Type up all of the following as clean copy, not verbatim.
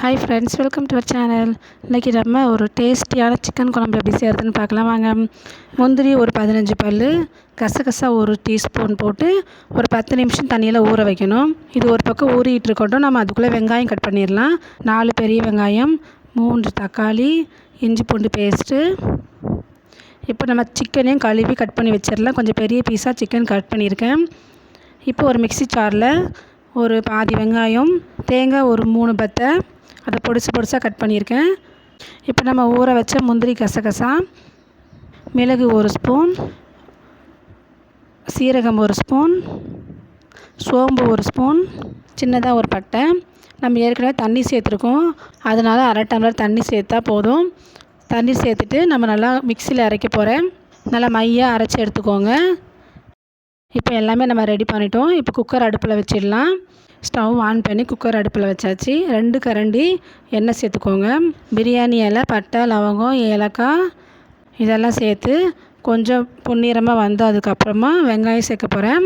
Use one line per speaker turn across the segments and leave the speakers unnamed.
Hi friends, welcome to our channel. இன்றைக்கி நம்ம ஒரு டேஸ்டியான சிக்கன் குழம்பு எப்படி செய்கிறதுன்னு பார்க்கலாம் வாங்க. முந்திரி ஒரு 15 பல், கசகசா ஒரு டீஸ்பூன் போட்டு ஒரு 10 நிமிஷம் தண்ணியில் ஊற வைக்கணும். இது ஒரு பக்கம் ஊறிட்டு இருக்கட்டும். நம்ம அதுக்குள்ளே வெங்காயம் கட் பண்ணிடலாம். 4 பெரிய வெங்காயம், 3 தக்காளி, இஞ்சி பூண்டு பேஸ்ட்டு. இப்போ நம்ம சிக்கனையும் கழுவி கட் பண்ணி வச்சிடலாம். கொஞ்சம் பெரிய பீஸாக சிக்கன் கட் பண்ணியிருக்கேன். இப்போ ஒரு மிக்ஸி ஜாரில் ஒரு பாதி வெங்காயம், தேங்காய் ஒரு 3 பத்தை, அதை பொடிசாக கட் பண்ணியிருக்கேன். இப்போ நம்ம ஊற வச்ச முந்திரி, கசகசா, மிளகு 1 ஸ்பூன், சீரகம் 1 ஸ்பூன், சோம்பு 1 ஸ்பூன், சின்னதாக ஒரு பட்டை. நம்ம ஏற்கனவே தண்ணி சேர்த்துருக்கோம், அதனால் 1/2 டம்ளர் தண்ணி சேர்த்தா போதும். தண்ணி சேர்த்துட்டு நம்ம நல்லா மிக்சியில் அரைக்க போகிறேன். நல்லா மையாக அரைச்சி எடுத்துக்கோங்க. இப்போ எல்லாமே நம்ம ரெடி பண்ணிட்டோம். இப்போ குக்கர் அடுப்பில் வச்சிடலாம். ஸ்டவ் ஆன் பண்ணி குக்கர் அடுப்பில் வச்சாச்சு. 2 கரண்டி எண்ணெய் சேர்த்துக்கோங்க. பிரியாணி இலை, பட்டை, லவங்கம், ஏலக்காய் இதெல்லாம் சேர்த்து கொஞ்சம் பொன்னிறமாக வந்து அதுக்கப்புறமா வெங்காயம் சேர்க்க போகிறேன்.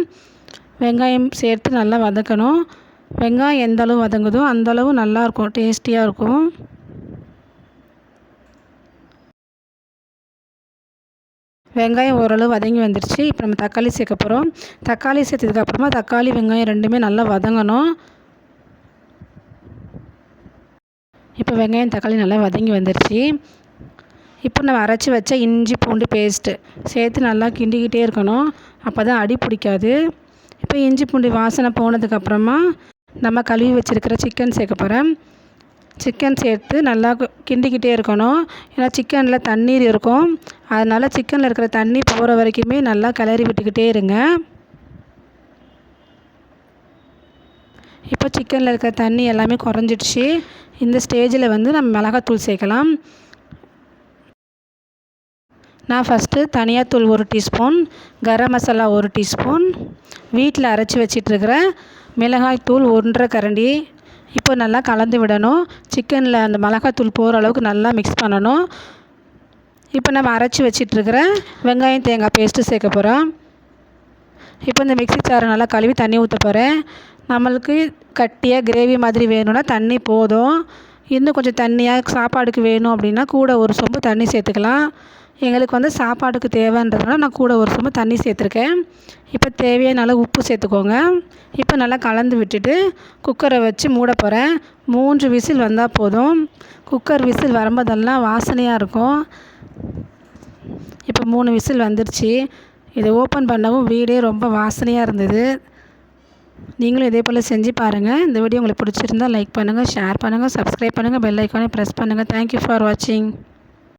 வெங்காயம் சேர்த்து நல்லா வதக்கணும். வெங்காயம் எந்த அளவு வதங்குதோ அந்தளவு நல்லாயிருக்கும், டேஸ்டியாக இருக்கும். வெங்காயம் ஓரளவு வதங்கி வந்துடுச்சு. இப்போ நம்ம தக்காளி சேர்க்க போகிறோம். தக்காளி சேர்த்ததுக்கப்புறமா தக்காளி, வெங்காயம் ரெண்டுமே நல்லா வதங்கணும். இப்போ வெங்காயம், தக்காளி நல்லா வதங்கி வந்துடுச்சு. இப்போ நம்ம அரைச்சி வச்ச இஞ்சி பூண்டு பேஸ்ட்டு சேர்த்து நல்லா கிண்டிக்கிட்டே இருக்கணும். அப்போ தான் அடி பிடிக்காது. இப்போ இஞ்சி பூண்டு வாசனை போனதுக்கப்புறமா நம்ம கழுவி வச்சுருக்கிற சிக்கன் சேர்க்க போகிறேன். சிக்கன் சேர்த்து நல்லா கிண்டிக்கிட்டே இருக்கணும். ஏன்னா சிக்கனில் தண்ணீர் இருக்கும், அதனால் சிக்கனில் இருக்கிற தண்ணி போகிற வரைக்குமே நல்லா கிளறி விட்டுக்கிட்டே இருங்க. இப்போ சிக்கனில் இருக்கிற தண்ணி எல்லாமே குறைஞ்சிடுச்சு. இந்த ஸ்டேஜில் வந்து நம்ம மிளகாத்தூள் சேர்க்கலாம். நான் ஃபஸ்ட்டு தனியாத்தூள் 1 டீஸ்பூன், கரம் மசாலா 1 டீஸ்பூன், வீட்டில் அரைச்சி வச்சிட்ருக்கிற மிளகாய் தூள் 1/2 கரண்டி. இப்போ நல்லா கலந்து விடணும். சிக்கனில் அந்த மிளகாத்தூள் போகிற அளவுக்கு நல்லா மிக்ஸ் பண்ணணும். இப்போ நம்ம அரைச்சி வச்சிட்ருக்கிற வெங்காயம், தேங்காய் பேஸ்ட்டு சேர்க்க போகிறோம். இப்போ இந்த மிக்ஸி ஜாரை நல்லா கழுவி தண்ணி ஊற்ற போகிறேன். நம்மளுக்கு கட்டியாக கிரேவி மாதிரி வேணும்னா தண்ணி போதும். இன்னும் கொஞ்சம் தண்ணியாக சாப்பாடுக்கு வேணும் அப்படின்னா கூட 1 சொம்பு தண்ணி சேர்த்துக்கலாம். எங்களுக்கு வந்து சாப்பாடுக்கு தேவைன்றதுனால நான் கூட 1 சொம்பு தண்ணி சேர்த்துருக்கேன். இப்போ தேவையான அளவு உப்பு சேர்த்துக்கோங்க. இப்போ நல்லா கலந்து விட்டுட்டு குக்கரை வச்சு மூட போகிறேன். 3 விசில் வந்தால் போதும். குக்கர் விசில் வரும்போதெல்லாம் வாசனையாக இருக்கும். இப்போ 3 விசில் வந்துடுச்சு. இதை ஓப்பன் பண்ணவும் வீடே ரொம்ப வாசனையாக இருந்தது. நீங்களும் இதே போல் செஞ்சு பாருங்கள். இந்த வீடியோ உங்களுக்கு பிடிச்சிருந்தால் லைக் பண்ணுங்கள், ஷேர் பண்ணுங்கள், சப்ஸ்கிரைப் பண்ணுங்கள், பெல் ஐக்கானை ப்ரெஸ் பண்ணுங்கள். தேங்க்யூ ஃபார் வாட்சிங்.